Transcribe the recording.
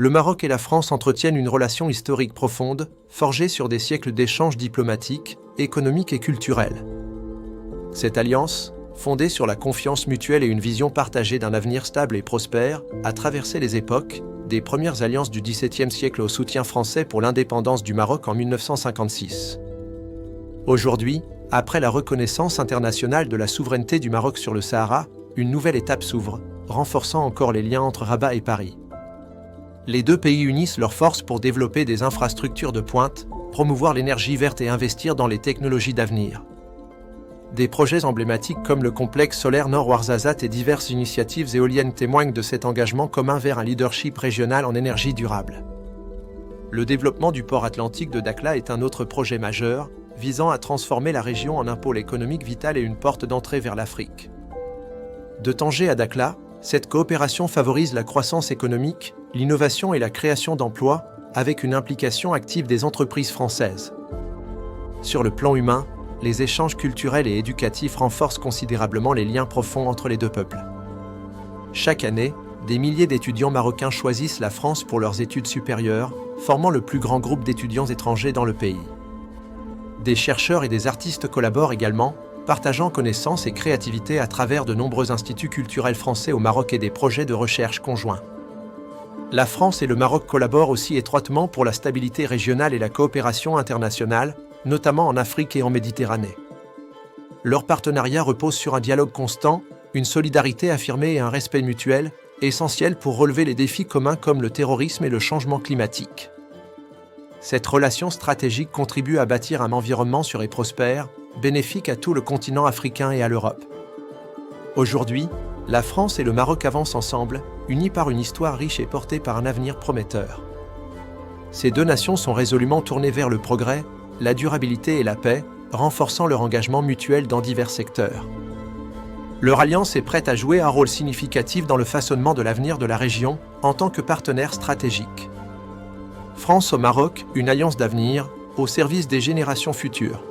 le Maroc et la France entretiennent une relation historique profonde, forgée sur des siècles d'échanges diplomatiques, économiques et culturels. Cette alliance, fondée sur la confiance mutuelle et une vision partagée d'un avenir stable et prospère, a traversé les époques, des premières alliances du XVIIe siècle au soutien français pour l'indépendance du Maroc en 1956. Aujourd'hui, après la reconnaissance internationale de la souveraineté du Maroc sur le Sahara, une nouvelle étape s'ouvre, renforçant encore les liens entre Rabat et Paris. Les deux pays unissent leurs forces pour développer des infrastructures de pointe, promouvoir l'énergie verte et investir dans les technologies d'avenir. Des projets emblématiques comme le complexe solaire Nord Ouarzazate et diverses initiatives éoliennes témoignent de cet engagement commun vers un leadership régional en énergie durable. Le développement du port atlantique de Dakhla est un autre projet majeur, visant à transformer la région en un pôle économique vital et une porte d'entrée vers l'Afrique. De Tanger à Dakhla, cette coopération favorise la croissance économique, l'innovation et la création d'emplois, avec une implication active des entreprises françaises. Sur le plan humain, les échanges culturels et éducatifs renforcent considérablement les liens profonds entre les deux peuples. Chaque année, des milliers d'étudiants marocains choisissent la France pour leurs études supérieures, formant le plus grand groupe d'étudiants étrangers dans le pays. Des chercheurs et des artistes collaborent également, partageant connaissances et créativité à travers de nombreux instituts culturels français au Maroc et des projets de recherche conjoints. La France et le Maroc collaborent aussi étroitement pour la stabilité régionale et la coopération internationale, notamment en Afrique et en Méditerranée. Leur partenariat repose sur un dialogue constant, une solidarité affirmée et un respect mutuel, essentiels pour relever les défis communs comme le terrorisme et le changement climatique. Cette relation stratégique contribue à bâtir un environnement sûr et prospère, bénéfique à tout le continent africain et à l'Europe. Aujourd'hui, la France et le Maroc avancent ensemble, unis par une histoire riche et portés par un avenir prometteur. Ces deux nations sont résolument tournées vers le progrès, la durabilité et la paix, renforçant leur engagement mutuel dans divers secteurs. Leur alliance est prête à jouer un rôle significatif dans le façonnement de l'avenir de la région en tant que partenaire stratégique. France au Maroc, une alliance d'avenir, au service des générations futures.